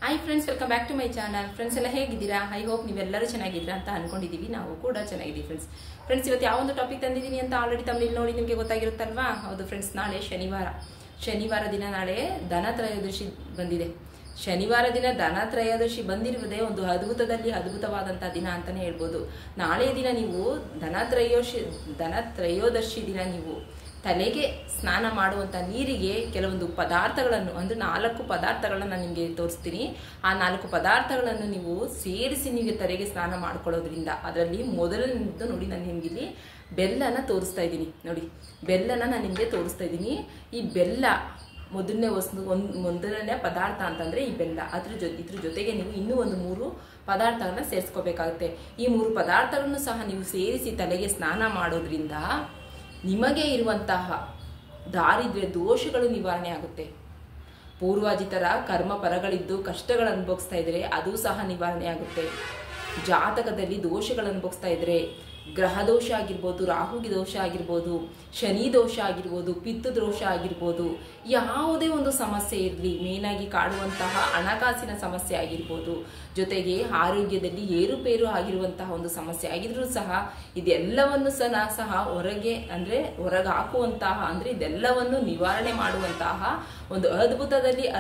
Hi friends, welcome back to my channel. Friends ಎಲ್ಲ ಹೇಗಿದ್ದೀರಾ? I hope ನೀವೆಲ್ಲರೂ ಚೆನ್ನಾಗಿದ್ದೀರಾ ಅಂತ ಅನ್ಕೊಂಡಿದ್ದೀವಿ. ನಾವು ಕೂಡ ಚೆನ್ನಾಗಿದ್ದೀವಿ ಫ್ರೆಂಡ್ಸ್ ಇವತ್ತು ಯಾವೊಂದು ಟಾಪಿಕ್ ತಂದಿದ್ದೀನಿ ಅಂತ ಆಲ್ರೆಡಿ ತಮಿಳು ನೋಡಿ ನಿಮಗೆ ಗೊತ್ತಾಗಿರುತ್ತಲ್ವಾ? ಹೌದು ಫ್ರೆಂಡ್ಸ್, ನಾಳೆ ಶನಿವಾರ ದಿನ ನಾಳೆ ಧನ ತ್ರಯೋದಶಿ ಬಂದಿದೆ. ಶನಿವಾರ ದಿನ ಧನ ತ್ರಯೋದಶಿ ಬಂದಿರುವುದೇ ಒಂದು ಅದ್ಭುತವಾದಂಥ ದಿನ ಅಂತಲೇ ಹೇಳ್ಬೋದು. ನಾಳೆ ದಿನ ನೀವು ಧನ ತ್ರಯೋದಶಿ ದಿನ ನೀವು ತಲೆಗೆ ಸ್ನಾನ ಮಾಡುವಂಥ ನೀರಿಗೆ ಕೆಲವೊಂದು ಪದಾರ್ಥಗಳನ್ನು ಅಂದರೆ 4 ಪದಾರ್ಥಗಳನ್ನು ನಾನು ನಿಮಗೆ ತೋರಿಸ್ತೀನಿ. ಆ 4 ಪದಾರ್ಥಗಳನ್ನು ನೀವು ಸೇರಿಸಿ ನೀವು ತಲೆಗೆ ಸ್ನಾನ ಮಾಡ್ಕೊಳ್ಳೋದ್ರಿಂದ ಅದರಲ್ಲಿ ಮೊದಲನೇದು ನೋಡಿ, ನಾನು ನಿಮಗಿಲ್ಲಿ ಬೆಲ್ಲನ ತೋರಿಸ್ತಾ ಇದ್ದೀನಿ. ನೋಡಿ, ಬೆಲ್ಲನ ನಾನು ನಿಮಗೆ ತೋರಿಸ್ತಾ ಇದ್ದೀನಿ. ಈ ಬೆಲ್ಲ ಮೊದಲನೇ ಪದಾರ್ಥ ಅಂತಂದರೆ ಈ ಬೆಲ್ಲ. ಇದ್ರ ಜೊತೆಗೆ ನೀವು ಇನ್ನೂ ಒಂದು 3 ಪದಾರ್ಥಗಳನ್ನ ಸೇರಿಸ್ಕೋಬೇಕಾಗುತ್ತೆ. ಈ 3 ಪದಾರ್ಥಗಳನ್ನು ಸಹ ನೀವು ಸೇರಿಸಿ ತಲೆಗೆ ಸ್ನಾನ ಮಾಡೋದ್ರಿಂದ ನಿಮಗೆ ಇರುವಂತಹ ದಾರಿದ್ರ್ಯ ದೋಷಗಳು ನಿವಾರಣೆ ಆಗುತ್ತೆ. ಪೂರ್ವಾಜಿತರ ಕರ್ಮ ಫಲಗಳಿದ್ದು ಕಷ್ಟಗಳು ಅನುಭವಿಸ್ತಾ ಇದ್ರೆ ಅದು ಸಹ ನಿವಾರಣೆ ಆಗುತ್ತೆ. ಜಾತಕದಲ್ಲಿ ದೋಷಗಳು ಅನುಭವಿಸ್ತಾ ಇದ್ರೆ ಗ್ರಹ ದೋಷ ಆಗಿರ್ಬೋದು, ರಾಹುಗೆ ದೋಷ ಆಗಿರ್ಬೋದು, ಶನಿ ದೋಷ ಆಗಿರ್ಬೋದು, ಪಿತ್ತ ದೋಷ ಆಗಿರ್ಬೋದು, ಯಾವುದೇ ಒಂದು ಸಮಸ್ಯೆ ಇರಲಿ, ಮೇನಾಗಿ ಕಾಡುವಂತಹ ಹಣಕಾಸಿನ ಸಮಸ್ಯೆ ಆಗಿರ್ಬೋದು, ಜೊತೆಗೆ ಆರೋಗ್ಯದಲ್ಲಿ ಏರುಪೇರು ಆಗಿರುವಂತಹ ಒಂದು ಸಮಸ್ಯೆ ಆಗಿದ್ರೂ ಸಹ ಇದೆಲ್ಲವನ್ನು ಸಹ ಹೊರಗೆ ಹಾಕುವಂತಹ ಇದೆಲ್ಲವನ್ನು ನಿವಾರಣೆ ಮಾಡುವಂತಹ ಒಂದು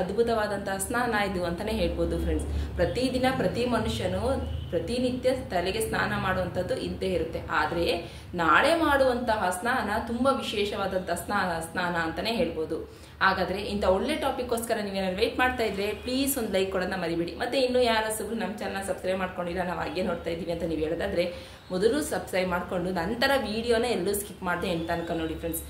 ಅದ್ಭುತವಾದಂತಹ ಸ್ನಾನ ಇದು ಅಂತಾನೆ ಹೇಳ್ಬೋದು ಫ್ರೆಂಡ್ಸ್. ಪ್ರತಿದಿನ ಪ್ರತಿ ಮನುಷ್ಯನು ಪ್ರತಿನಿತ್ಯ ತಲೆಗೆ ಸ್ನಾನ ಮಾಡುವಂಥದ್ದು ಇದ್ದೇ ಇರುತ್ತೆ. ಆದರೆ ನಾಳೆ ಮಾಡುವಂತಹ ಸ್ನಾನ ತುಂಬಾ ವಿಶೇಷವಾದಂತಹ ಸ್ನಾನ ಅಂತಾನೆ ಹೇಳ್ಬೋದು. ಹಾಗಾದ್ರೆ ಇಂಥ ಒಳ್ಳೆ ಟಾಪಿಕ್ಗೋಸ್ಕರ ನೀವೇನಾದ್ರು ವೇಟ್ ಮಾಡ್ತಾ ಇದ್ರೆ ಪ್ಲೀಸ್ ಒಂದು ಲೈಕ್ ಕೊಡೋದನ್ನ ಮರಿಬೇಡಿ. ಮತ್ತೆ ಇನ್ನೂ ಯಾರಸರು ನಮ್ಮ ಚಾನಲ್ ಸಬ್ಸ್ಕ್ರೈಬ್ ಮಾಡ್ಕೊಂಡಿಲ್ಲ, ನಾವು ಹಾಗೆ ನೋಡ್ತಾ ಇದ್ದೀವಿ ಅಂತ ನೀವು ಹೇಳೋದಾದ್ರೆ ಮೊದಲು ಸಬ್ಸ್ಕ್ರೈಬ್ ಮಾಡ್ಕೊಂಡು ನಂತರ ವಿಡಿಯೋನ ಎಲ್ಲೂ ಸ್ಕಿಪ್ ಮಾಡದೆ ಎಂತ ಅನ್ಕೊ ನೋಡಿ ಫ್ರೆಂಡ್ಸ್.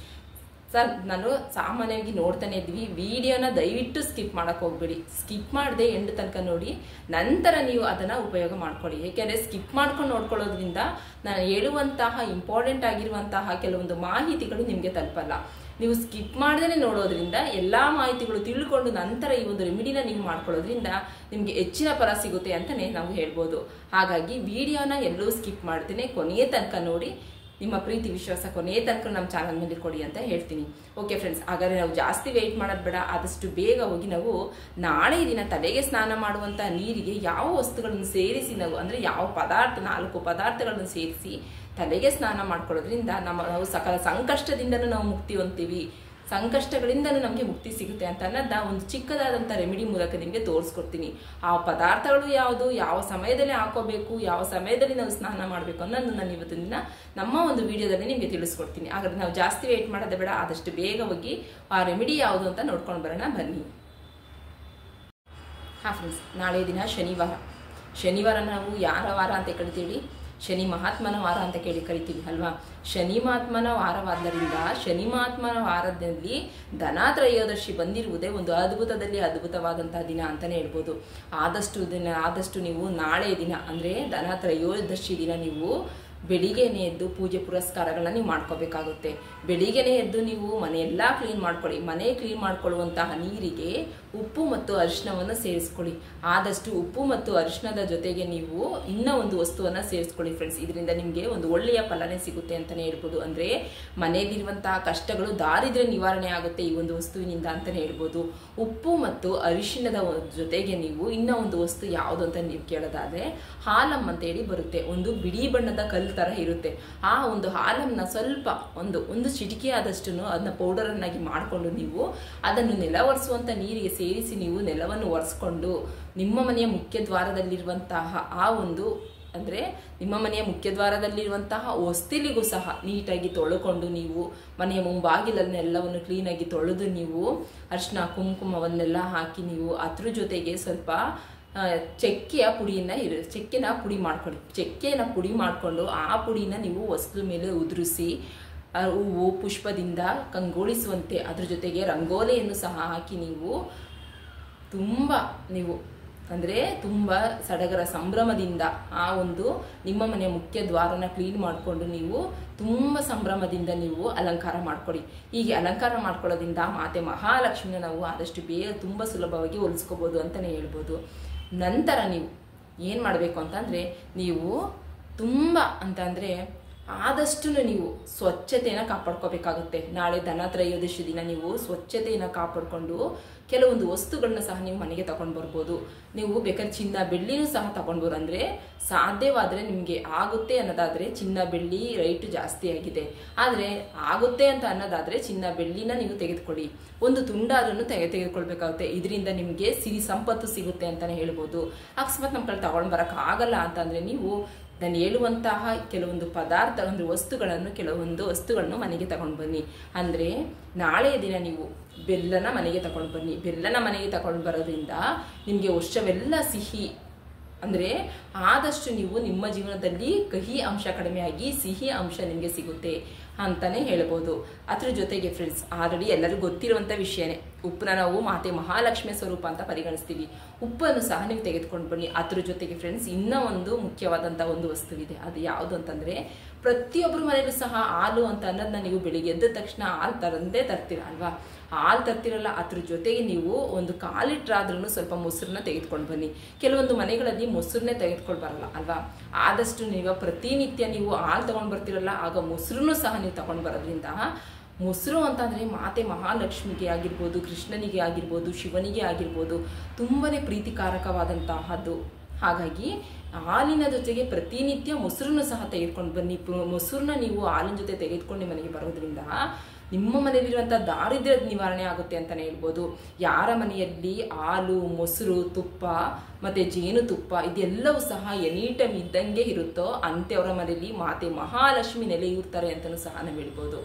ಸರ್, ನಾನು ಸಾಮಾನ್ಯವಾಗಿ ನೋಡ್ತಾನೆ ಇದ್ವಿ, ವಿಡಿಯೋನ ದಯವಿಟ್ಟು ಸ್ಕಿಪ್ ಮಾಡಕ್ಕೆ ಹೋಗ್ಬೇಡಿ. ಸ್ಕಿಪ್ ಮಾಡದೆ ಎಂಡ್ ತನಕ ನೋಡಿ, ನಂತರ ನೀವು ಅದನ್ನ ಉಪಯೋಗ ಮಾಡ್ಕೊಳ್ಳಿ. ಯಾಕೆಂದ್ರೆ ಸ್ಕಿಪ್ ಮಾಡ್ಕೊಂಡು ನೋಡ್ಕೊಳ್ಳೋದ್ರಿಂದ ನಾನು ಹೇಳುವಂತಹ ಇಂಪಾರ್ಟೆಂಟ್ ಆಗಿರುವಂತಹ ಕೆಲವೊಂದು ಮಾಹಿತಿಗಳು ನಿಮಗೆ ತಲುಪಲ್ಲ. ನೀವು ಸ್ಕಿಪ್ ಮಾಡದೇ ನೋಡೋದ್ರಿಂದ ಎಲ್ಲಾ ಮಾಹಿತಿಗಳು ತಿಳ್ಕೊಂಡು ನಂತರ ಈ ಒಂದು ರೆಮಿಡಿನ ನೀವು ಮಾಡ್ಕೊಳ್ಳೋದ್ರಿಂದ ನಿಮ್ಗೆ ಹೆಚ್ಚಿನ ಫಲ ಸಿಗುತ್ತೆ ಅಂತಾನೆ ನಾವು ಹೇಳ್ಬೋದು. ಹಾಗಾಗಿ ವಿಡಿಯೋನ ಎಲ್ಲೂ ಸ್ಕಿಪ್ ಮಾಡ್ತೇನೆ, ಕೊನೆಯ ತನಕ ನೋಡಿ. ನಿಮ್ಮ ಪ್ರೀತಿ ವಿಶ್ವಾಸ ಕೊನೆಯ ತನಕ ನಮ್ಮ ಚಾನಲ್ ಮೇಲೆ ಕೊಡಿ ಅಂತ ಹೇಳ್ತೀನಿ. ಓಕೆ ಫ್ರೆಂಡ್ಸ್, ಹಾಗಾದ್ರೆ ನಾವು ಜಾಸ್ತಿ ವೆಯ್ಟ್ ಮಾಡೋದು ಬೇಡ, ಆದಷ್ಟು ಬೇಗ ಹೋಗಿ ನಾವು ನಾಳೆ ದಿನ ತಲೆಗೆ ಸ್ನಾನ ಮಾಡುವಂಥ ನೀರಿಗೆ ಯಾವ ವಸ್ತುಗಳನ್ನು ಸೇರಿಸಿ ನಾವು ಯಾವ 4 ಪದಾರ್ಥಗಳನ್ನು ಸೇರಿಸಿ ತಲೆಗೆ ಸ್ನಾನ ಮಾಡ್ಕೊಳ್ಳೋದ್ರಿಂದ ನಾವು ಸಕಲ ಸಂಕಷ್ಟದಿಂದನೂ ನಾವು ಮುಕ್ತಿ ಹೊಂದ್ತೀವಿ, ಸಂಕಷ್ಟಗಳಿಂದನೂ ನಮಗೆ ಮುಕ್ತಿ ಸಿಗುತ್ತೆ ಅಂತ ಅನ್ನೋದ ಒಂದು ಚಿಕ್ಕದಾದಂಥ ರೆಮಿಡಿ ಮೂಲಕ ನಿಮಗೆ ತೋರಿಸ್ಕೊಡ್ತೀನಿ. ಆ ಪದಾರ್ಥಗಳು ಯಾವುದು, ಯಾವ ಸಮಯದಲ್ಲಿ ಹಾಕೋಬೇಕು, ಯಾವ ಸಮಯದಲ್ಲಿ ನಾವು ಸ್ನಾನ ಮಾಡಬೇಕು ಅನ್ನೋದು ನಾನು ಇವತ್ತಿನ ದಿನ ನಮ್ಮ ಒಂದು ವಿಡಿಯೋದಲ್ಲಿ ನಿಮಗೆ ತಿಳಿಸ್ಕೊಡ್ತೀನಿ. ಹಾಗಾದ್ರೆ ನಾವು ಜಾಸ್ತಿ ವೇಟ್ ಮಾಡೋದೇ ಬೇಡ, ಆದಷ್ಟು ಬೇಗ ಹೋಗಿ ಆ ರೆಮಿಡಿ ಯಾವುದು ಅಂತ ನೋಡ್ಕೊಂಡು ಬರೋಣ ಬನ್ನಿ. ಫ್ರೆಂಡ್ಸ್, ನಾಳೆ ದಿನ ಶನಿವಾರ ನಾವು ಯಾರ ವಾರ ಅಂತ ಕರಿತೀವಿ? ಶನಿ ಮಹಾತ್ಮನ ವಾರ ಅಂತ ಕರಿತೀವಿ ಅಲ್ವಾ? ಶನಿ ಮಹಾತ್ಮನ ವಾರವಾದ್ದರಿಂದ ಶನಿ ಮಹಾತ್ಮನ ವಾರದಲ್ಲಿ ಧನ ತ್ರಯೋದಶಿ ಬಂದಿರುವುದೇ ಒಂದು ಅದ್ಭುತವಾದಂತಹ ದಿನ ಅಂತಾನೆ ಹೇಳ್ಬೋದು. ಆದಷ್ಟು ನೀವು ನಾಳೆ ದಿನ ಅಂದ್ರೆ ಧನ ತ್ರಯೋದಶಿ ದಿನ ನೀವು ಬೆಳಿಗ್ಗೆನೆ ಎದ್ದು ಪೂಜೆ ಪುರಸ್ಕಾರಗಳನ್ನ ನೀವು ಮಾಡ್ಕೋಬೇಕಾಗುತ್ತೆ. ಬೆಳಿಗ್ಗೆನೆ ಎದ್ದು ನೀವು ಮನೆಯೆಲ್ಲ ಕ್ಲೀನ್ ಮಾಡ್ಕೊಳ್ಳಿ. ಮನೆ ಕ್ಲೀನ್ ಮಾಡ್ಕೊಳ್ಳುವಂತಹ ನೀರಿಗೆ ಉಪ್ಪು ಮತ್ತು ಅರಿಶಿಣವನ್ನು ಸೇರಿಸ್ಕೊಳ್ಳಿ. ಆದಷ್ಟು ಉಪ್ಪು ಮತ್ತು ಅರಿಶಿಣದ ಜೊತೆಗೆ ನೀವು ಇನ್ನೂ ಒಂದು ವಸ್ತುವನ್ನ ಸೇರಿಸ್ಕೊಳ್ಳಿ ಫ್ರೆಂಡ್ಸ್. ಇದರಿಂದ ನಿಮಗೆ ಒಂದು ಒಳ್ಳೆಯ ಫಲನೇ ಸಿಗುತ್ತೆ ಅಂತಾನೆ ಹೇಳ್ಬೋದು. ಅಂದ್ರೆ ಮನೆಯಲ್ಲಿರುವಂತಹ ಕಷ್ಟಗಳು, ದಾರಿದ್ರ್ಯ ನಿವಾರಣೆ ಆಗುತ್ತೆ ಈ ಒಂದು ವಸ್ತುವಿನಿಂದ ಅಂತಾನೆ ಹೇಳ್ಬೋದು. ಉಪ್ಪು ಮತ್ತು ಅರಿಶಿಣದ ಜೊತೆಗೆ ನೀವು ಇನ್ನೂ ಒಂದು ವಸ್ತು ಯಾವುದು ಅಂತ ನೀವು ಕೇಳೋದಾದ್ರೆ ಹಾಲಮ್ ಅಂತ ಹೇಳಿ ಬರುತ್ತೆ. ಒಂದು ಬಿಳಿ ಬಣ್ಣದ ಕಲ್ಲು ತರ ಇರುತ್ತೆ. ಆ ಒಂದು ಹಾಲನ್ನ ಸ್ವಲ್ಪ ಒಂದು ಚಿಟಿಕೆ ಆದಷ್ಟು ಅದನ್ನ ಪೌಡರ್ ಅನ್ನಾಗಿ ಮಾಡಿಕೊಂಡು ನೀವು ಅದನ್ನು ನೆಲ ಒರೆಸುವಂತ ನೀರಿಗೆ ಸೇರಿಸಿ ನೀವು ನೆಲವನ್ನು ಒರೆಸ್ಕೊಂಡು ನಿಮ್ಮ ಮನೆಯ ಮುಖ್ಯ ದ್ವಾರದಲ್ಲಿರುವಂತಹ ನಿಮ್ಮ ಮನೆಯ ಮುಖ್ಯ ದ್ವಾರದಲ್ಲಿರುವಂತಹ ಹೊಸ್ತಿಲಿಗೂ ಸಹ ನೀಟಾಗಿ ತೊಳೆಕೊಂಡು ನೀವು ಮನೆಯ ಮುಂಬಾಗಿಲನ್ನೆಲ್ಲವನ್ನು ಕ್ಲೀನಾಗಿ ತೊಳೆದು ನೀವು ಅರಿಶಿನ ಕುಂಕುಮವನ್ನೆಲ್ಲ ಹಾಕಿ ನೀವು ಅದ್ರ ಜೊತೆಗೆ ಸ್ವಲ್ಪ ಚಕ್ಕೆನ ಪುಡಿ ಮಾಡಿಕೊಂಡು ಆ ಪುಡಿನ ನೀವು ಹೊಸ್ಲು ಮೇಲೆ ಉದುರಿಸಿ ಹೂವು ಪುಷ್ಪದಿಂದ ಕಂಗೊಳಿಸುವಂತೆ ಅದ್ರ ಜೊತೆಗೆ ರಂಗೋಲಿಯನ್ನು ಸಹ ಹಾಕಿ ನೀವು ತುಂಬ ಸಡಗರ ಸಂಭ್ರಮದಿಂದ ಆ ಒಂದು ನಿಮ್ಮ ಮನೆಯ ಮುಖ್ಯ ದ್ವಾರನ ಕ್ಲೀನ್ ಮಾಡಿಕೊಂಡು ನೀವು ತುಂಬ ಸಂಭ್ರಮದಿಂದ ನೀವು ಅಲಂಕಾರ ಮಾಡ್ಕೊಳ್ಳಿ. ಹೀಗೆ ಅಲಂಕಾರ ಮಾಡ್ಕೊಳ್ಳೋದ್ರಿಂದ ಮಾತೆ ಮಹಾಲಕ್ಷ್ಮಿನ ನಾವು ಆದಷ್ಟು ಬೇಗ ತುಂಬ ಸುಲಭವಾಗಿ ಹೊಲಿಸ್ಕೋಬೋದು ಅಂತಲೇ ಹೇಳ್ಬೋದು. ನಂತರ ನೀವು ಏನು ಮಾಡಬೇಕು ಅಂತಂದರೆ ನೀವು ತುಂಬ ಆದಷ್ಟು ನೀವು ಸ್ವಚ್ಛತೆಯನ್ನು ಕಾಪಾಡ್ಕೋಬೇಕಾಗುತ್ತೆ. ನಾಳೆ ಧನತ್ರಯೋದಶಿ ದಿನ ನೀವು ಸ್ವಚ್ಛತೆಯನ್ನು ಕಾಪಾಡಿಕೊಂಡು ಕೆಲವೊಂದು ವಸ್ತುಗಳನ್ನ ಸಹ ನೀವು ಮನೆಗೆ ತಗೊಂಡು ಬರ್ಬೋದು. ನೀವು ಬೇಕಾದ್ರೆ ಚಿನ್ನ ಬೆಳ್ಳಿನೂ ಸಹ ತಗೊಂಡ್ಬೋದು. ಅಂದರೆ ಸಾಧ್ಯವಾದರೆ ನಿಮಗೆ ಆಗುತ್ತೆ ಅನ್ನೋದಾದರೆ ಚಿನ್ನ ಬೆಳ್ಳಿ ರೈಟ್ ಜಾಸ್ತಿ ಆಗಿದೆ, ಆದರೆ ಆಗುತ್ತೆ ಅಂತ ಅನ್ನೋದಾದರೆ ಚಿನ್ನ ಬೆಳ್ಳಿನ ನೀವು ತೆಗೆದುಕೊಳ್ಳಿ. ಒಂದು ತುಂಡಾದ್ರೂ ತೆಗೆದುಕೊಳ್ಬೇಕಾಗುತ್ತೆ. ಇದರಿಂದ ನಿಮಗೆ ಸಿರಿ ಸಂಪತ್ತು ಸಿಗುತ್ತೆ ಅಂತಲೇ ಹೇಳ್ಬೋದು. ಅಕಸ್ಮಾತ್ ನಮ್ಮ ಕಡೆ ತಗೊಂಡು ಬರೋಕ್ಕಾಗಲ್ಲ ಅಂತಂದರೆ ನೀವು ನಾನು ಹೇಳುವಂತಹ ಕೆಲವೊಂದು ಪದಾರ್ಥ ಅಂದರೆ ಕೆಲವೊಂದು ವಸ್ತುಗಳನ್ನು ಮನೆಗೆ ತಗೊಂಡು ಬನ್ನಿ. ಅಂದರೆ ನಾಳೆಯ ದಿನ ನೀವು ಬೆಲ್ಲನ ಮನೆಗೆ ತಗೊಂಡು ಬನ್ನಿ. ಬೆಲ್ಲನ ಮನೆಗೆ ತಗೊಂಡು ಬರೋದ್ರಿಂದ ನಿಮಗೆ ವರ್ಷವೆಲ್ಲ ಸಿಹಿ, ಅಂದರೆ ಆದಷ್ಟು ನೀವು ನಿಮ್ಮ ಜೀವನದಲ್ಲಿ ಕಹಿ ಅಂಶ ಕಡಿಮೆಯಾಗಿ ಸಿಹಿ ಅಂಶ ನಿಮಗೆ ಸಿಗುತ್ತೆ ಅಂತಲೇ ಹೇಳ್ಬೋದು. ಅದ್ರ ಜೊತೆಗೆ ಫ್ರೆಂಡ್ಸ್, ಆಲ್ರೆಡಿ ಎಲ್ಲರಿಗೂ ಗೊತ್ತಿರುವಂಥ ವಿಷಯನೇ, ಉಪ್ಪನ್ನ ನಾವು ಮಾತೆ ಮಹಾಲಕ್ಷ್ಮಿ ಸ್ವರೂಪ ಅಂತ ಪರಿಗಣಿಸ್ತೀವಿ. ಉಪ್ಪನ್ನು ಸಹ ನೀವು ತೆಗೆದುಕೊಂಡು ಬನ್ನಿ. ಅದ್ರ ಜೊತೆಗೆ ಫ್ರೆಂಡ್ಸ್, ಇನ್ನೂ ಒಂದು ಮುಖ್ಯವಾದಂಥ ಒಂದು ವಸ್ತುವಿದೆ. ಅದು ಯಾವುದು ಅಂತಂದರೆ, ಪ್ರತಿಯೊಬ್ಬರ ಮನೆಯಲ್ಲೂ ಸಹ ಹಾಲು ಅಂತ ಅನ್ನೋದನ್ನ ನೀವು ಬೆಳಿಗ್ಗೆ ಎದ್ದ ತಕ್ಷಣ ಹಾಲು ತರ್ತೀರ ಅಲ್ವಾ. ಹಾಲು ತರ್ತಿರಲ್ಲ, ಅದ್ರ ಜೊತೆಗೆ ನೀವು ಒಂದು 1/4 ಲೀಟ್ರ್ ಆದ್ರೂ ಸ್ವಲ್ಪ ಮೊಸರನ್ನ ತೆಗೆದುಕೊಂಡು ಬನ್ನಿ. ಕೆಲವೊಂದು ಮನೆಗಳಲ್ಲಿ ಮೊಸರನ್ನೇ ತೆಗೆದುಕೊಂಡು ಬರಲ್ಲ ಅಲ್ವಾ. ಆದಷ್ಟು ನೀವು ಪ್ರತಿನಿತ್ಯ ನೀವು ಹಾಲು ತಗೊಂಡು ಬರ್ತಿರಲ್ಲ, ಆಗ ಮೊಸರನ್ನು ಸಹ ನೀವು ತಗೊಂಡು ಬರೋದ್ರಿಂದ, ಮೊಸರು ಅಂತಂದರೆ ಮಾತೆ ಮಹಾಲಕ್ಷ್ಮಿಗೆ ಆಗಿರ್ಬೋದು, ಕೃಷ್ಣನಿಗೆ ಆಗಿರ್ಬೋದು, ಶಿವನಿಗೆ ಆಗಿರ್ಬೋದು ತುಂಬಾ ಪ್ರೀತಿಕಾರಕವಾದಂತಹದ್ದು. ಹಾಗಾಗಿ ಹಾಲಿನ ಜೊತೆಗೆ ಪ್ರತಿನಿತ್ಯ ಮೊಸರನ್ನು ಸಹ ತೆಗೆದುಕೊಂಡು ಬನ್ನಿ. ಮೊಸರನ್ನ ನೀವು ಹಾಲಿನ ಜೊತೆ ತೆಗೆದುಕೊಂಡು ಮನೆಗೆ ಬರೋದ್ರಿಂದ ನಿಮ್ಮ ಮನೆಯಲ್ಲಿರುವಂಥ ದಾರಿದ್ರ್ಯದ ನಿವಾರಣೆ ಆಗುತ್ತೆ ಅಂತಲೇ ಹೇಳ್ಬೋದು. ಯಾರ ಮನೆಯಲ್ಲಿ ಹಾಲು, ಮೊಸರು, ತುಪ್ಪ ಮತ್ತು ಜೇನುತುಪ್ಪ ಇದೆಲ್ಲವೂ ಸಹ ಎನಿ ಟೈಮ್ ಇದ್ದಂಗೆ ಇರುತ್ತೋ ಅಂಥವರ ಮನೆಯಲ್ಲಿ ಮಾತೆ ಮಹಾಲಕ್ಷ್ಮಿ ನೆಲೆಯೂರ್ತಾರೆ ಅಂತಲೂ ಸಹ ನಾವು ಹೇಳ್ಬೋದು.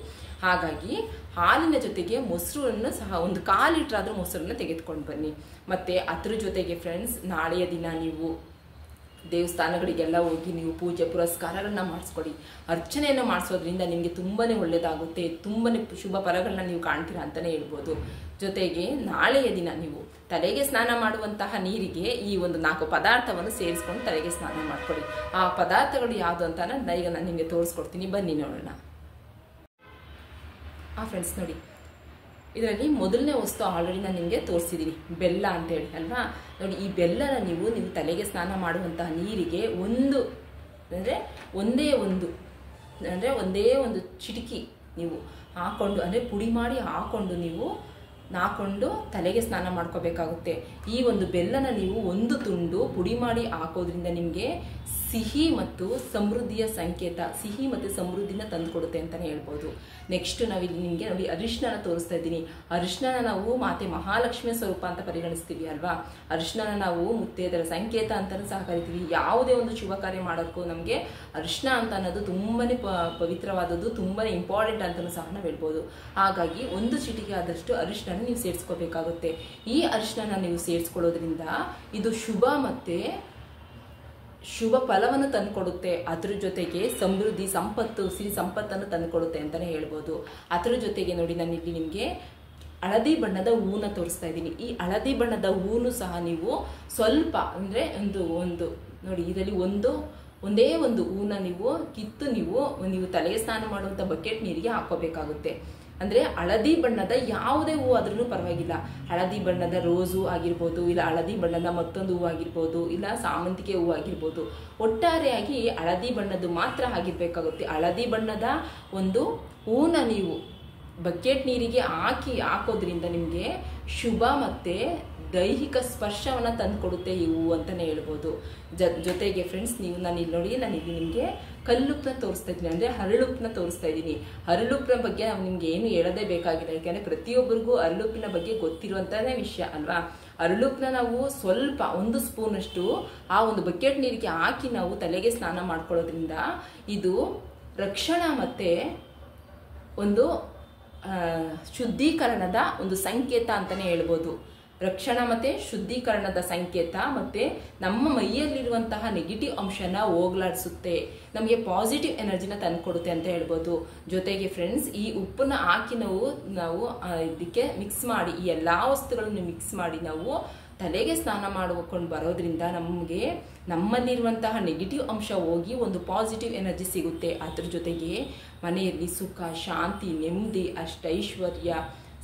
ಹಾಗಾಗಿ ಹಾಲಿನ ಜೊತೆಗೆ ಮೊಸರನ್ನು ಸಹ ಒಂದು 1/4 ಲೀಟ್ರ್ ಆದರೂ ಮೊಸರನ್ನು ತೆಗೆದುಕೊಂಡು ಬನ್ನಿ. ಮತ್ತು ಅದ್ರ ಜೊತೆಗೆ ಫ್ರೆಂಡ್ಸ್, ನಾಳೆಯ ದಿನ ನೀವು ದೇವಸ್ಥಾನಗಳಿಗೆಲ್ಲ ಹೋಗಿ ನೀವು ಪೂಜೆ ಪುರಸ್ಕಾರಗಳನ್ನ ಮಾಡಿಸ್ಕೊಡಿ. ಅರ್ಚನೆಯನ್ನು ಮಾಡಿಸೋದ್ರಿಂದ ನಿಮಗೆ ತುಂಬಾ ಒಳ್ಳೆಯದಾಗುತ್ತೆ, ತುಂಬಾ ಶುಭ ಫಲಗಳನ್ನ ನೀವು ಕಾಣ್ತೀರಾ ಅಂತಲೇ ಹೇಳ್ಬೋದು. ಜೊತೆಗೆ ನಾಳೆಯ ದಿನ ನೀವು ತಲೆಗೆ ಸ್ನಾನ ಮಾಡುವಂತಹ ನೀರಿಗೆ ಈ ಒಂದು 4 ಪದಾರ್ಥವನ್ನು ಸೇರಿಸ್ಕೊಂಡು ತಲೆಗೆ ಸ್ನಾನ ಮಾಡ್ಕೊಳ್ಳಿ. ಆ ಪದಾರ್ಥಗಳು ಯಾವುದು ಅಂತ ಈಗ ನಾನು ನಿಮಗೆ ತೋರಿಸ್ಕೊಡ್ತೀನಿ, ಬನ್ನಿ ನೋಡೋಣ. ಫ್ರೆಂಡ್ಸ್ ನೋಡಿ, ಇದರಲ್ಲಿ ಮೊದಲನೇ ವಸ್ತು ಆಲ್ರೆಡಿ ನಾನು ನಿಮಗೆ ತೋರಿಸಿದ್ದೀನಿ, ಬೆಲ್ಲ ಅಂತೇಳಿ ಅಲ್ವಾ. ನೋಡಿ, ಈ ಬೆಲ್ಲನ ನೀವು ತಲೆಗೆ ಸ್ನಾನ ಮಾಡುವಂತಹ ನೀರಿಗೆ ಒಂದೇ ಒಂದು ಚಿಟಿಕಿ ನೀವು ಹಾಕ್ಕೊಂಡು, ಅಂದರೆ ಪುಡಿ ಮಾಡಿ ಹಾಕ್ಕೊಂಡು ತಲೆಗೆ ಸ್ನಾನ ಮಾಡ್ಕೋಬೇಕಾಗುತ್ತೆ. ಈ ಒಂದು ಬೆಲ್ಲನ ನೀವು ಒಂದು ತುಂಡು ಪುಡಿ ಮಾಡಿ ಹಾಕೋದ್ರಿಂದ ನಿಮಗೆ ಸಿಹಿ ಮತ್ತು ಸಮೃದ್ಧಿಯ ಸಂಕೇತ, ಸಿಹಿ ಮತ್ತು ಸಮೃದ್ಧಿನ ತಂದುಕೊಡುತ್ತೆ ಅಂತಲೇ ಹೇಳ್ಬೋದು. ನೆಕ್ಸ್ಟ್ ನಾವಿಲ್ಲಿ ನಿಮಗೆ ನೋಡಿ ಅರಿಶಿನ ತೋರಿಸ್ತಾ ಇದ್ದೀನಿ. ಅರಿಶಿನ ನಾವು ಮಾತೆ ಮಹಾಲಕ್ಷ್ಮಿಯ ಸ್ವರೂಪ ಅಂತ ಪರಿಗಣಿಸ್ತೀವಿ ಅಲ್ವಾ. ಅರಿಶಿನ ನಾವು ಮುತ್ತೈದೆಯರ ಸಂಕೇತ ಅಂತಲೂ ಸಹ ಕರಿತೀವಿ. ಯಾವುದೇ ಒಂದು ಶುಭ ಕಾರ್ಯ ಮಾಡೋಕ್ಕೂ ನಮಗೆ ಅರಿಶಿನ ಅಂತ ಅನ್ನೋದು ತುಂಬಾ ಪವಿತ್ರವಾದದ್ದು, ತುಂಬಾ ಇಂಪಾರ್ಟೆಂಟ್ ಅಂತಲೂ ಸಹ ನಾವು ಹೇಳ್ಬೋದು. ಹಾಗಾಗಿ ಒಂದು ಚಿಟಿಕೆ ಆದಷ್ಟು ಅರಿಶಿನ ನೀವು ಸೇರಿಸ್ಕೋಬೇಕಾಗುತ್ತೆ. ಈ ಅರಿಶಿನ ನೀವು ಸೇರಿಸ್ಕೊಳ್ಳೋದ್ರಿಂದ ಇದು ಶುಭ ಮತ್ತು ಶುಭ ಫಲವನ್ನು ತಂದುಕೊಡುತ್ತೆ. ಅದ್ರ ಜೊತೆಗೆ ಸಮೃದ್ಧಿ, ಸಿರಿ ಸಂಪತ್ತನ್ನು ತಂದುಕೊಡುತ್ತೆ ಅಂತಲೇ ಹೇಳ್ಬೋದು. ಅದ್ರ ಜೊತೆಗೆ ನೋಡಿ, ನಾನು ಇಲ್ಲಿ ನಿಮಗೆ ಹಳದಿ ಬಣ್ಣದ ಹೂವನ್ನ ತೋರಿಸ್ತಾ ಇದ್ದೀನಿ. ಈ ಹಳದಿ ಬಣ್ಣದ ಹೂನು ಸಹ ನೀವು ಸ್ವಲ್ಪ, ಅಂದರೆ ಒಂದು ನೋಡಿ, ಇದರಲ್ಲಿ ಒಂದೇ ಒಂದು ಹೂವನ್ನ ನೀವು ಕಿತ್ತು ನೀವು ತಲೆಗೆ ಸ್ನಾನ ಮಾಡುವಂಥ ಬಕೆಟ್ ನೀರಿಗೆ ಹಾಕೋಬೇಕಾಗುತ್ತೆ. ಅಂದರೆ ಹಳದಿ ಬಣ್ಣದ ಯಾವುದೇ ಹೂವು ಆದ್ರೂ ಪರವಾಗಿಲ್ಲ, ಹಳದಿ ಬಣ್ಣದ ರೋಸು ಆಗಿರ್ಬೋದು, ಇಲ್ಲ ಹಳದಿ ಬಣ್ಣದ ಮತ್ತೊಂದು ಹೂವು ಆಗಿರ್ಬೋದು, ಇಲ್ಲ ಸಾಮಂತಿಗೆ ಹೂವು ಆಗಿರ್ಬೋದು. ಒಟ್ಟಾರೆಯಾಗಿ ಹಳದಿ ಬಣ್ಣದ್ದು ಮಾತ್ರ ಆಗಿರ್ಬೇಕಾಗುತ್ತೆ. ಹಳದಿ ಬಣ್ಣದ ಒಂದು ಹೂವನ್ನ ನೀವು ಬಕೆಟ್ ನೀರಿಗೆ ಹಾಕೋದ್ರಿಂದ ನಿಮಗೆ ಶುಭ ಮತ್ತು ದೈಹಿಕ ಸ್ಪರ್ಶವನ್ನು ತಂದುಕೊಡುತ್ತೆ ಈ ಹೂವು ಅಂತಲೇ ಹೇಳ್ಬೋದು. ಜೊತೆಗೆ ಫ್ರೆಂಡ್ಸ್, ನಾನು ಇಲ್ಲಿ ನಿಮಗೆ ಕಲ್ಲುಪ್ಪನ್ನ ತೋರಿಸ್ತಾ ಇದ್ದೀನಿ, ಅಂದರೆ ಹರಳುಪ್ಪನ್ನ ತೋರಿಸ್ತಾ ಇದ್ದೀನಿ. ಹರಳುಪ್ಪಿನ ಬಗ್ಗೆ ನಾವು ನಿಮ್ಗೆ ಏನು ಹೇಳೋದೇ ಬೇಕಾಗಿಲ್ಲ, ಯಾಕೆಂದರೆ ಪ್ರತಿಯೊಬ್ಬರಿಗೂ ಹರಳುಪ್ಪಿನ ಬಗ್ಗೆ ಗೊತ್ತಿರುವಂಥದ್ದೇ ವಿಷಯ ಅಲ್ವಾ. ಹರಳುಪ್ಪನ್ನ ನಾವು ಸ್ವಲ್ಪ 1 ಸ್ಪೂನಷ್ಟು ಆ ಒಂದು ಬಕೆಟ್ ನೀರಿಗೆ ಹಾಕಿ ನಾವು ತಲೆಗೆ ಸ್ನಾನ ಮಾಡ್ಕೊಳ್ಳೋದ್ರಿಂದ ಇದು ರಕ್ಷಣಾ ಮತ್ತು ಒಂದು ಶುದ್ಧೀಕರಣದ ಒಂದು ಸಂಕೇತ ಅಂತಲೇ ಹೇಳ್ಬೋದು. ರಕ್ಷಣಾ ಮತ್ತು ಶುದ್ಧೀಕರಣದ ಸಂಕೇತ, ಮತ್ತು ನಮ್ಮ ಮೈಯಲ್ಲಿರುವಂತಹ ನೆಗೆಟಿವ್ ಅಂಶನ ಹೋಗ್ಲಾಡಿಸುತ್ತೆ, ನಮಗೆ ಪಾಸಿಟಿವ್ ಎನರ್ಜಿನ ತಂದುಕೊಡುತ್ತೆ ಅಂತ ಹೇಳ್ಬೋದು. ಜೊತೆಗೆ ಫ್ರೆಂಡ್ಸ್, ಈ ಉಪ್ಪನ್ನ ಹಾಕಿ ನಾವು ಇದಕ್ಕೆ ಮಿಕ್ಸ್ ಮಾಡಿ, ಈ ಎಲ್ಲ ವಸ್ತುಗಳನ್ನು ಮಿಕ್ಸ್ ಮಾಡಿ ನಾವು ತಲೆಗೆ ಸ್ನಾನ ಮಾಡಿಕೊಂಡು ಬರೋದ್ರಿಂದ ನಮಗೆ ನಮ್ಮಲ್ಲಿರುವಂತಹ ನೆಗೆಟಿವ್ ಅಂಶ ಹೋಗಿ ಒಂದು ಪಾಸಿಟಿವ್ ಎನರ್ಜಿ ಸಿಗುತ್ತೆ. ಅದ್ರ ಜೊತೆಗೆ ಮನೆಯಲ್ಲಿ ಸುಖ, ಶಾಂತಿ, ನೆಮ್ಮದಿ, ಅಷ್ಟೈಶ್ವರ್ಯ,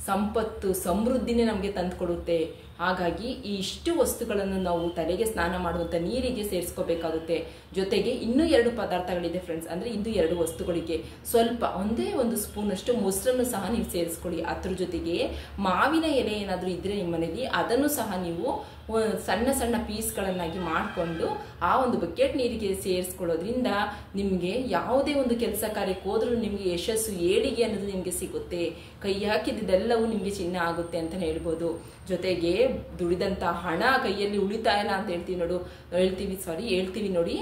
ಸಂಪತ್ತು, ಸಮೃದ್ಧಿನೇ ನಮಗೆ ತಂದುಕೊಡುತ್ತೆ. ಹಾಗಾಗಿ ಈ ಇಷ್ಟು ವಸ್ತುಗಳನ್ನು ನಾವು ತಲೆಗೆ ಸ್ನಾನ ಮಾಡುವಂಥ ನೀರಿಗೆ ಸೇರಿಸ್ಕೋಬೇಕಾಗುತ್ತೆ. ಜೊತೆಗೆ ಇನ್ನೂ 2 ಪದಾರ್ಥಗಳಿದೆ ಫ್ರೆಂಡ್ಸ್, ಅಂದರೆ ಇಂದು 2 ವಸ್ತುಗಳಿಗೆ ಸ್ವಲ್ಪ ಒಂದೇ ಒಂದು ಸ್ಪೂನಷ್ಟು ಮೊಸರನ್ನು ಸಹ ನೀವು ಸೇರಿಸ್ಕೊಳ್ಳಿ. ಅದ್ರ ಜೊತೆಗೆ ಮಾವಿನ ಎಲೆ ಏನಾದರೂ ಇದ್ರೆ ನಿಮ್ಮ ಮನೇಲಿ ಅದನ್ನು ಸಹ ನೀವು ಸಣ್ಣ ಸಣ್ಣ ಪೀಸ್ಗಳನ್ನಾಗಿ ಮಾಡಿಕೊಂಡು ಆ ಒಂದು ಬಕೆಟ್ ನೀರಿಗೆ ಸೇರಿಸ್ಕೊಳ್ಳೋದ್ರಿಂದ ನಿಮಗೆ ಯಾವುದೇ ಒಂದು ಕೆಲಸ ಕಾರ್ಯಕ್ಕೆ ಹೋದ್ರೂ ನಿಮಗೆ ಯಶಸ್ಸು, ಏಳಿಗೆ ಅನ್ನೋದು ನಿಮಗೆ ಸಿಗುತ್ತೆ. ಕೈ ಹಾಕಿದ್ದೆಲ್ಲವೂ ನಿಮಗೆ ಚಿನ್ನ ಆಗುತ್ತೆ ಅಂತ ಹೇಳ್ಬೋದು. ಜೊತೆಗೆ ದುಡಿದಂಥ ಹಣ ಕೈಯಲ್ಲಿ ಉಳಿತಾಯ ಇಲ್ಲ ಅಂತ ಹೇಳ್ತೀವಿ ನೋಡಿ,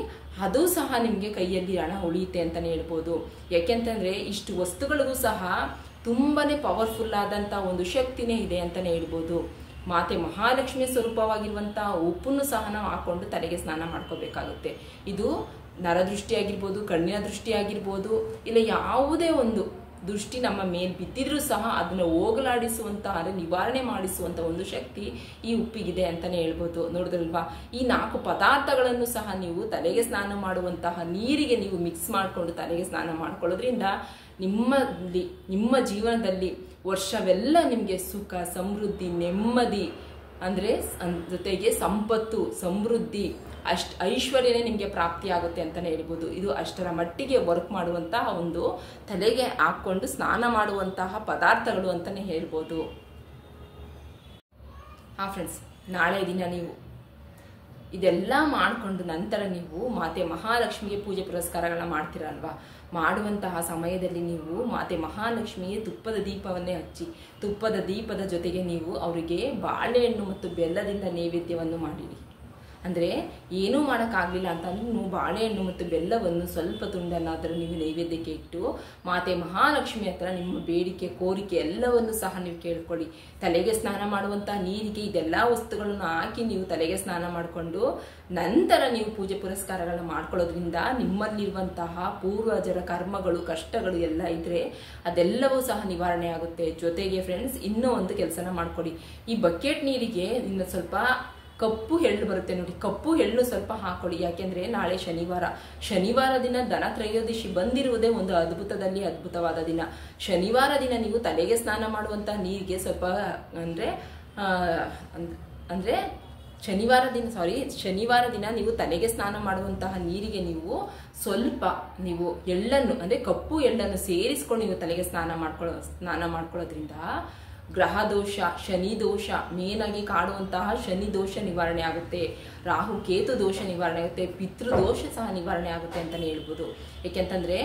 ಅದು ಸಹ ನಿಮಗೆ ಕೈಯಲ್ಲಿ ಹಣ ಉಳಿಯುತ್ತೆ ಅಂತಲೇ ಹೇಳ್ಬೋದು. ಯಾಕೆಂತಂದರೆ ಇಷ್ಟು ವಸ್ತುಗಳಿಗೂ ಸಹ ತುಂಬಾನೇ ಪವರ್ಫುಲ್ ಆದಂಥ ಒಂದು ಶಕ್ತಿನೇ ಇದೆ ಅಂತಲೇ ಹೇಳ್ಬೋದು. ಮಾತೆ ಮಹಾಲಕ್ಷ್ಮಿಯ ಸ್ವರೂಪವಾಗಿರುವಂಥ ಉಪ್ಪನ್ನು ಸಹ ನಾವು ಹಾಕೊಂಡು ತಲೆಗೆ ಸ್ನಾನ ಮಾಡ್ಕೋಬೇಕಾಗುತ್ತೆ. ಇದು ನರದೃಷ್ಟಿ ಆಗಿರ್ಬೋದು, ಕಣ್ಣಿನ ದೃಷ್ಟಿ ಆಗಿರ್ಬೋದು, ಇಲ್ಲ ಯಾವುದೇ ಒಂದು ದೃಷ್ಟಿ ನಮ್ಮ ಮೇಲೆ ಬಿದ್ದಿದ್ರೂ ಸಹ ಅದನ್ನು ಹೋಗಲಾಡಿಸುವಂತಹ, ನಿವಾರಣೆ ಮಾಡಿಸುವಂಥ ಒಂದು ಶಕ್ತಿ ಈ ಉಪ್ಪಿಗಿದೆ ಅಂತಲೇ ಹೇಳ್ಬೋದು. ನೋಡಿದ್ರಲ್ವಾ, ಈ 4 ಪದಾರ್ಥಗಳನ್ನು ಸಹ ನೀವು ತಲೆಗೆ ಸ್ನಾನ ಮಾಡುವಂತಹ ನೀರಿಗೆ ನೀವು ಮಿಕ್ಸ್ ಮಾಡಿಕೊಂಡು ತಲೆಗೆ ಸ್ನಾನ ಮಾಡ್ಕೊಳ್ಳೋದ್ರಿಂದ ನಿಮ್ಮ ಜೀವನದಲ್ಲಿ ವರ್ಷವೆಲ್ಲ ನಿಮಗೆ ಸುಖ, ಸಮೃದ್ಧಿ, ನೆಮ್ಮದಿ, ಅಂದರೆ ಜೊತೆಗೆ ಸಂಪತ್ತು, ಸಮೃದ್ಧಿ, ಐಶ್ವರ್ಯನೇ ನಿಮಗೆ ಪ್ರಾಪ್ತಿಯಾಗುತ್ತೆ ಅಂತಲೇ ಹೇಳ್ಬೋದು. ಇದು ಅಷ್ಟರ ಮಟ್ಟಿಗೆ ವರ್ಕ್ ಮಾಡುವಂತಹ ಒಂದು ತಲೆಗೆ ಹಾಕ್ಕೊಂಡು ಸ್ನಾನ ಮಾಡುವಂತಹ ಪದಾರ್ಥಗಳು ಅಂತಲೇ ಹೇಳ್ಬೋದು. ಫ್ರೆಂಡ್ಸ್, ನಾಳೆ ದಿನ ನೀವು ಇದೆಲ್ಲ ಮಾಡಿಕೊಂಡು ನಂತರ ನೀವು ಮಾತೆ ಮಹಾಲಕ್ಷ್ಮಿಗೆ ಪೂಜೆ ಪುರಸ್ಕಾರಗಳನ್ನ ಮಾಡ್ತೀರಲ್ವಾ, ಮಾಡುವಂತಹ ಸಮಯದಲ್ಲಿ ನೀವು ಮಾತೆ ಮಹಾಲಕ್ಷ್ಮಿಗೆ ತುಪ್ಪದ ದೀಪವನ್ನೇ ಹಚ್ಚಿ, ತುಪ್ಪದ ದೀಪದ ಜೊತೆಗೆ ನೀವು ಅವರಿಗೆ ಬಾಳೆಹಣ್ಣು ಮತ್ತು ಬೆಲ್ಲದಿಂದ ನೈವೇದ್ಯವನ್ನು ಮಾಡಿರಿ. ಅಂದರೆ ಏನೂ ಮಾಡೋಕ್ಕಾಗಲಿಲ್ಲ ಅಂತಂದ್ರೆ ನೀವು ಬಾಳೆಹಣ್ಣು ಮತ್ತು ಬೆಲ್ಲವನ್ನು ಸ್ವಲ್ಪ ತುಂಡನ್ನಾದರೂ ನೀವು ನೈವೇದ್ಯಕ್ಕೆ ಇಟ್ಟು ಮಾತೆ ಮಹಾಲಕ್ಷ್ಮಿ ಹತ್ರ ನಿಮ್ಮ ಬೇಡಿಕೆ, ಕೋರಿಕೆ ಎಲ್ಲವನ್ನು ಸಹ ನೀವು ಕೇಳ್ಕೊಳ್ಳಿ. ತಲೆಗೆ ಸ್ನಾನ ಮಾಡುವಂಥ ನೀರಿಗೆ ಇದೆಲ್ಲ ವಸ್ತುಗಳನ್ನು ಹಾಕಿ ನೀವು ತಲೆಗೆ ಸ್ನಾನ ಮಾಡಿಕೊಂಡು ನಂತರ ನೀವು ಪೂಜೆ ಪುರಸ್ಕಾರಗಳನ್ನ ಮಾಡ್ಕೊಳ್ಳೋದ್ರಿಂದ ನಿಮ್ಮಲ್ಲಿರುವಂತಹ ಪೂರ್ವಜರ ಕರ್ಮಗಳು, ಕಷ್ಟಗಳು ಎಲ್ಲ ಇದ್ರೆ ಅದೆಲ್ಲವೂ ಸಹ ನಿವಾರಣೆ ಆಗುತ್ತೆ. ಜೊತೆಗೆ ಫ್ರೆಂಡ್ಸ್, ಇನ್ನೂ ಒಂದು ಕೆಲಸನ ಮಾಡ್ಕೊಳ್ಳಿ. ಈ ಬಕೆಟ್ ನೀರಿಗೆ ಇನ್ನು ಸ್ವಲ್ಪ ಕಪ್ಪು ಎಳ್ಳು ಬರುತ್ತೆ ನೋಡಿ, ಕಪ್ಪು ಎಳ್ಳು ಸ್ವಲ್ಪ ಹಾಕೊಳ್ಳಿ. ಯಾಕೆಂದ್ರೆ ನಾಳೆ ಶನಿವಾರ ದಿನ ದನ ತ್ರಯೋದಶಿ ಬಂದಿರುವುದೇ ಒಂದು ಅದ್ಭುತವಾದ ದಿನ. ಶನಿವಾರ ದಿನ ನೀವು ತಲೆಗೆ ಸ್ನಾನ ಮಾಡುವಂತಹ ನೀರಿಗೆ ಸ್ವಲ್ಪ ಅಂದ್ರೆ ಶನಿವಾರ ದಿನ ನೀವು ತಲೆಗೆ ಸ್ನಾನ ಮಾಡುವಂತಹ ನೀರಿಗೆ ನೀವು ಸ್ವಲ್ಪ ಎಳ್ಳನ್ನು, ಅಂದ್ರೆ ಕಪ್ಪು ಎಳ್ಳನ್ನು ಸೇರಿಸ್ಕೊಂಡು ನೀವು ತಲೆಗೆ ಸ್ನಾನ ಮಾಡ್ಕೊಳ್ಳೋದ್ರಿಂದ ಗ್ರಹ ದೋಷ, ಶನಿ ದೋಷ, ಮೇನಾಗಿ ಕಾಡುವಂತಹ ಶನಿ ದೋಷ ನಿವಾರಣೆ ಆಗುತ್ತೆ, ರಾಹು ಕೇತು ದೋಷ ನಿವಾರಣೆ ಆಗುತ್ತೆ, ಪಿತೃದೋಷ ಸಹ ನಿವಾರಣೆ ಆಗುತ್ತೆ ಅಂತಲೇ ಹೇಳ್ಬೋದು. ಏಕೆಂತಂದ್ರೆ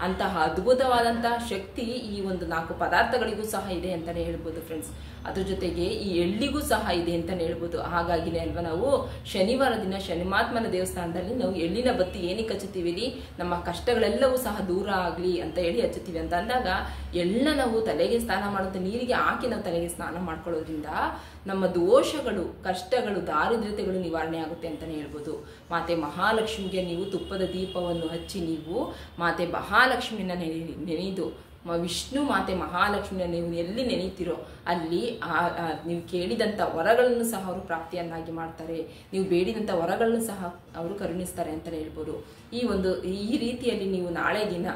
ಅಂತಹ ಅದ್ಭುತವಾದಂತಹ ಶಕ್ತಿ ಈ ಒಂದು 4 ಪದಾರ್ಥಗಳಿಗೂ ಸಹ ಇದೆ ಅಂತಲೇ ಹೇಳ್ಬೋದು ಫ್ರೆಂಡ್ಸ್. ಅದ್ರ ಜೊತೆಗೆ ಈ ಎಳ್ಳಿಗೂ ಸಹ ಇದೆ ಅಂತಲೇ ಹೇಳ್ಬೋದು. ಹಾಗಾಗಿನೇ ಅಲ್ವಾ ನಾವು ಶನಿವಾರ ದಿನ ಶನಿಮಾತ್ಮನ ದೇವಸ್ಥಾನದಲ್ಲಿ ನಾವು ಎಳ್ಳಿನ ಬತ್ತಿ ಏನಕ್ಕೆ ಹಚ್ಚುತ್ತೀವಿ, ನಮ್ಮ ಕಷ್ಟಗಳೆಲ್ಲವೂ ಸಹ ದೂರ ಆಗಲಿ ಅಂತ ಹೇಳಿ ಹಚ್ಚುತ್ತೀವಿ ಅಂತ ಅಂದಾಗ ಎಳ್ಳ ನಾವು ತಲೆಗೆ ಸ್ನಾನ ಮಾಡುವಂಥ ನೀರಿಗೆ ಹಾಕಿ ನಾವು ತಲೆಗೆ ಸ್ನಾನ ಮಾಡ್ಕೊಳ್ಳೋದ್ರಿಂದ ನಮ್ಮ ದೋಷಗಳು, ಕಷ್ಟಗಳು, ದಾರಿದ್ರ್ಯತೆಗಳು ನಿವಾರಣೆ ಆಗುತ್ತೆ ಅಂತಲೇ ಹೇಳ್ಬೋದು. ಮಾತೆ ಮಹಾಲಕ್ಷ್ಮಿಗೆ ನೀವು ತುಪ್ಪದ ದೀಪವನ್ನು ಹಚ್ಚಿ ನೀವು ಮಾತೆ ಮಹಾಲಕ್ಷ್ಮಿನ ನೆನೆದು ವಿಷ್ಣು ಮಾತೆ ಮಹಾಲಕ್ಷ್ಮಿನ ನೀವು ಎಲ್ಲಿ ನೆನೀತಿರೋ ಅಲ್ಲಿ ನೀವು ಕೇಳಿದಂಥ ವರಗಳನ್ನು ಸಹ ಅವರು ಪ್ರಾಪ್ತಿಯನ್ನಾಗಿ ಮಾಡ್ತಾರೆ, ನೀವು ಬೇಡಿದಂಥ ವರಗಳನ್ನು ಸಹ ಅವರು ಕರುಣಿಸ್ತಾರೆ ಅಂತಲೇ ಹೇಳ್ಬೋದು. ಈ ರೀತಿಯಲ್ಲಿ ನೀವು ನಾಳೆ ದಿನ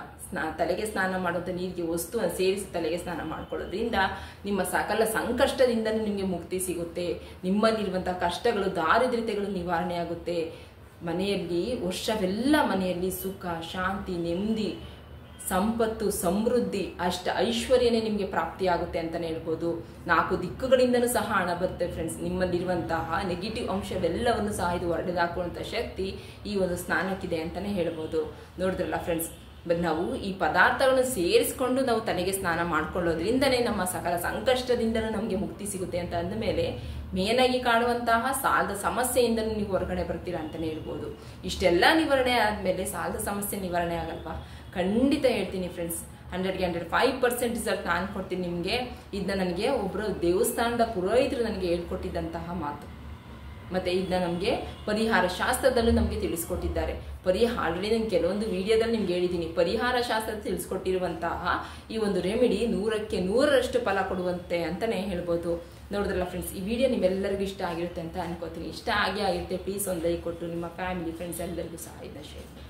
ತಲೆಗೆ ಸ್ನಾನ ಮಾಡುವಂಥ ನೀರಿಗೆ ವಸ್ತುವನ್ನು ಸೇರಿಸಿ ತಲೆಗೆ ಸ್ನಾನ ಮಾಡ್ಕೊಳ್ಳೋದ್ರಿಂದ ನಿಮ್ಮ ಸಕಲ ಸಂಕಷ್ಟದಿಂದ ನಿಮಗೆ ಮುಕ್ತಿ ಸಿಗುತ್ತೆ. ನಿಮ್ಮಲ್ಲಿರುವಂಥ ಕಷ್ಟಗಳು, ದಾರಿದ್ರ್ಯತೆಗಳು ನಿವಾರಣೆ ಆಗುತ್ತೆ. ಮನೆಯಲ್ಲಿ ವರ್ಷವೆಲ್ಲ ಮನೆಯಲ್ಲಿ ಸುಖ, ಶಾಂತಿ, ನೆಮ್ಮದಿ, ಸಂಪತ್ತು, ಸಮೃದ್ಧಿ, ಐಶ್ವರ್ಯನೇ ನಿಮಗೆ ಪ್ರಾಪ್ತಿಯಾಗುತ್ತೆ ಅಂತಲೇ ಹೇಳ್ಬೋದು. 4 ದಿಕ್ಕುಗಳಿಂದನೂ ಸಹ ಹಣ ಬರುತ್ತೆ ಫ್ರೆಂಡ್ಸ್. ನಿಮ್ಮಲ್ಲಿರುವಂತಹ ನೆಗೆಟಿವ್ ಅಂಶವೆಲ್ಲವನ್ನು ಸಹ ಇದು ಹೊರಡೆದಾಕುವಂಥ ಶಕ್ತಿ ಈ ಒಂದು ಸ್ನಾನಕ್ಕಿದೆ ಅಂತಲೇ ಹೇಳ್ಬೋದು. ನೋಡಿದ್ರಲ್ಲ ಫ್ರೆಂಡ್ಸ್, ನಾವು ಈ ಪದಾರ್ಥಗಳನ್ನು ಸೇರಿಸ್ಕೊಂಡು ನಾವು ತಲೆಗೆ ಸ್ನಾನ ಮಾಡ್ಕೊಳ್ಳೋದ್ರಿಂದನೇ ನಮ್ಮ ಸಕಲ ಸಂಕಷ್ಟದಿಂದಲೂ ನಮಗೆ ಮುಕ್ತಿ ಸಿಗುತ್ತೆ ಅಂತ ಅಂದಮೇಲೆ ಮೇನಾಗಿ ಕಾಣುವಂತಹ ಸಾಲದ ಸಮಸ್ಯೆಯಿಂದ ನೀವು ಹೊರಗಡೆ ಬರ್ತೀರಾ ಅಂತಲೇ ಹೇಳ್ಬೋದು. ಇಷ್ಟೆಲ್ಲ ನಿವಾರಣೆ ಆದಮೇಲೆ ಸಾಲದ ಸಮಸ್ಯೆ ನಿವಾರಣೆ ಆಗಲ್ವಾ? ಖಂಡಿತ ಹೇಳ್ತೀನಿ ಫ್ರೆಂಡ್ಸ್, 100ಗೆ 105% ರಿಸಲ್ಟ್ ನಾನು ಕೊಡ್ತೀನಿ ನಿಮಗೆ. ಇದನ್ನ ನನಗೆ ಒಬ್ಬರು ದೇವಸ್ಥಾನದ ಪುರೋಹಿತರು ನನಗೆ ಹೇಳ್ಕೊಟ್ಟಿದ್ದಂತಹ ಮಾತು. ಮತ್ತೆ ಇದನ್ನ ನಮಗೆ ಪರಿಹಾರ ಶಾಸ್ತ್ರದಲ್ಲೂ ನಮಗೆ ತಿಳಿಸ್ಕೊಟ್ಟಿದ್ದಾರೆ. ಆಲ್ರೆಡಿ ನಾನು ಕೆಲವೊಂದು ವಿಡಿಯೋದಲ್ಲಿ ನಿಮ್ಗೆ ಹೇಳಿದ್ದೀನಿ. ಪರಿಹಾರ ಶಾಸ್ತ್ರ ತಿಳಿಸ್ಕೊಟ್ಟಿರುವಂತಹ ಈ ಒಂದು ರೆಮಿಡಿ 100ಕ್ಕೆ 100ರಷ್ಟು ಫಲ ಕೊಡುವಂತೆ ಅಂತಾನೆ ಹೇಳ್ಬೋದು. ನೋಡಿದ್ರಲ್ಲ ಫ್ರೆಂಡ್ಸ್, ಈ ವಿಡಿಯೋ ನಿಮ್ಮೆಲ್ಲರಿಗೂ ಇಷ್ಟ ಆಗಿರುತ್ತೆ ಅಂತ ಅನ್ಕೋತೀನಿ. ಇಷ್ಟ ಆಗಿರುತ್ತೆ, ಪ್ಲೀಸ್ ಒಂದು ಲೈಕ್ ಕೊಟ್ಟು ನಿಮ್ಮ ಫ್ಯಾಮಿಲಿ, ಫ್ರೆಂಡ್ಸ್ ಎಲ್ಲರಿಗೂ ಸಹ ಇದನ್ನ ಶೇರ್ ಮಾಡಿ.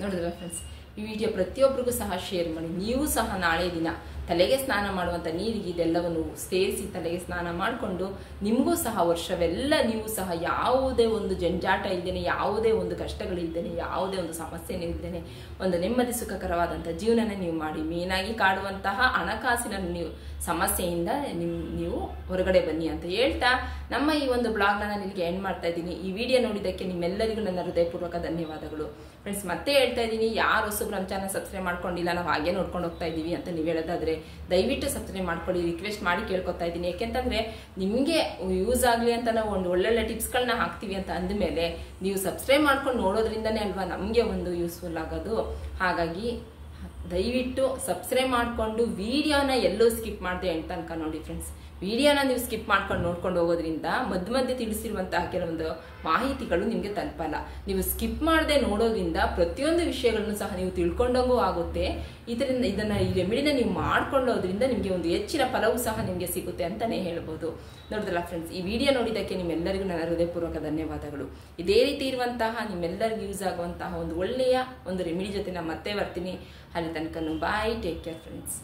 ನೋಡಿದ್ರಲ್ಲ ಫ್ರೆಂಡ್ಸ್, ಈ ವಿಡಿಯೋ ಪ್ರತಿಯೊಬ್ಬರಿಗೂ ಸಹ ಶೇರ್ ಮಾಡಿ. ನೀವು ಸಹ ನಾಳೆ ದಿನ ತಲೆಗೆ ಸ್ನಾನ ಮಾಡುವಂಥ ನೀರಿಗೆ ಇದೆಲ್ಲವನ್ನು ಸೇರಿಸಿ ತಲೆಗೆ ಸ್ನಾನ ಮಾಡಿಕೊಂಡು ನಿಮಗೂ ಸಹ ವರ್ಷವೆಲ್ಲ ನೀವು ಸಹ ಯಾವುದೇ ಒಂದು ಜಂಜಾಟ ಇದ್ದೇನೆ, ಯಾವುದೇ ಒಂದು ಕಷ್ಟಗಳಿದ್ದೇನೆ, ಯಾವುದೇ ಒಂದು ಸಮಸ್ಯೆನೂ ಇದ್ದೇನೆ, ಒಂದು ನೆಮ್ಮದಿ ಸುಖಕರವಾದಂಥ ಜೀವನನ ನೀವು ಮಾಡಿ. ಮೇನಾಗಿ ಕಾಡುವಂತಹ ಹಣಕಾಸಿನ ನೀವು ಸಮಸ್ಯೆಯಿಂದ ನೀವು ಹೊರಗಡೆ ಬನ್ನಿ ಅಂತ ಹೇಳ್ತಾ ನಮ್ಮ ಈ ಒಂದು ಬ್ಲಾಗ್ನ ನಾನು ಇಲ್ಲಿಗೆ ಎಂಡ್ ಮಾಡ್ತಾ ಇದ್ದೀನಿ. ಈ ವಿಡಿಯೋ ನೋಡಿದ್ದಕ್ಕೆ ನಿಮ್ಮೆಲ್ಲರಿಗೂ ನನ್ನ ಹೃದಯಪೂರ್ವಕ ಧನ್ಯವಾದಗಳು ಫ್ರೆಂಡ್ಸ್. ಮತ್ತೆ ಹೇಳ್ತಾ ಇದ್ದೀನಿ, ಯಾರು ಹೊಸಬ್ರು ನಮ್ಮ ಚಾನಲ್ ಸಬ್ಸ್ಕ್ರೈಬ್ ಮಾಡ್ಕೊಂಡಿಲ್ಲ, ನಾವು ಹಾಗೆ ನೋಡ್ಕೊಂಡು ಹೋಗ್ತಾ ಇದ್ದೀವಿ ಅಂತ ನೀವು ಹೇಳೋದಾದ್ರೆ ದಯವಿಟ್ಟು ಸಬ್ಸ್ಕ್ರೈಬ್ ಮಾಡ್ಕೊಳ್ಳಿ, ರಿಕ್ವೆಸ್ಟ್ ಮಾಡಿ ಕೇಳ್ಕೊತಾ ಇದ್ದೀನಿ. ಯಾಕೆಂತಂದ್ರೆ ನಿಮಗೆ ಯೂಸ್ ಆಗಲಿ ಅಂತ ನಾವು ಒಂದು ಒಳ್ಳೊಳ್ಳೆ ಟಿಪ್ಸ್ಗಳನ್ನ ಹಾಕ್ತೀವಿ ಅಂತ ಅಂದಮೇಲೆ ನೀವು ಸಬ್ಸ್ಕ್ರೈಬ್ ಮಾಡ್ಕೊಂಡು ನೋಡೋದ್ರಿಂದನೇ ಅಲ್ವಾ ನಮಗೆ ಒಂದು ಯೂಸ್ಫುಲ್ ಆಗೋದು. ಹಾಗಾಗಿ ದಯವಿಟ್ಟು ಸಬ್ಸ್ಕ್ರೈಬ್ ಮಾಡಿಕೊಂಡು ವಿಡಿಯೋನ ಎಲ್ಲೂ ಸ್ಕಿಪ್ ಮಾಡದೆ ಎಂಡ್ ತನಕ ನೋಡಿ ಫ್ರೆಂಡ್ಸ್. ವಿಡಿಯೋನ ನೀವು ಸ್ಕಿಪ್ ಮಾಡ್ಕೊಂಡು ನೋಡ್ಕೊಂಡು ಹೋಗೋದ್ರಿಂದ ಮಧ್ಯೆ ತಿಳಿಸಿರುವಂತಹ ಕೆಲವೊಂದು ಮಾಹಿತಿಗಳು ನಿಮಗೆ ತಲುಪಲ್ಲ. ನೀವು ಸ್ಕಿಪ್ ಮಾಡದೆ ನೋಡೋದ್ರಿಂದ ಪ್ರತಿಯೊಂದು ವಿಷಯಗಳನ್ನು ಸಹ ನೀವು ತಿಳ್ಕೊಂಡಂಗೂ ಆಗುತ್ತೆ. ಇದರಿಂದ ಈ ರೆಮಿಡಿನ ನೀವು ಮಾಡ್ಕೊಳ್ಳೋದ್ರಿಂದ ನಿಮಗೆ ಒಂದು ಹೆಚ್ಚಿನ ಫಲವೂ ಸಹ ನಿಮಗೆ ಸಿಗುತ್ತೆ ಅಂತಾನೆ ಹೇಳ್ಬೋದು. ನೋಡಿದ್ರಲ್ಲ ಫ್ರೆಂಡ್ಸ್, ಈ ವಿಡಿಯೋ ನೋಡಿದ್ದಕ್ಕೆ ನಿಮ್ಮೆಲ್ಲರಿಗೂ ನನ್ನ ಹೃದಯಪೂರ್ವಕ ಧನ್ಯವಾದಗಳು. ಇದೇ ರೀತಿ ಇರುವಂತಹ ನಿಮ್ಮೆಲ್ಲರಿಗೂ ಯೂಸ್ ಆಗುವಂತಹ ಒಂದು ಒಳ್ಳೆಯ ಒಂದು ರೆಮಿಡಿ ಜೊತೆ ನಾನು ಮತ್ತೆ ಬರ್ತೀನಿ. ಅಲ್ಲಿ ತನಕ ಬಾಯ್, ಟೇಕ್ ಕೇರ್ ಫ್ರೆಂಡ್ಸ್.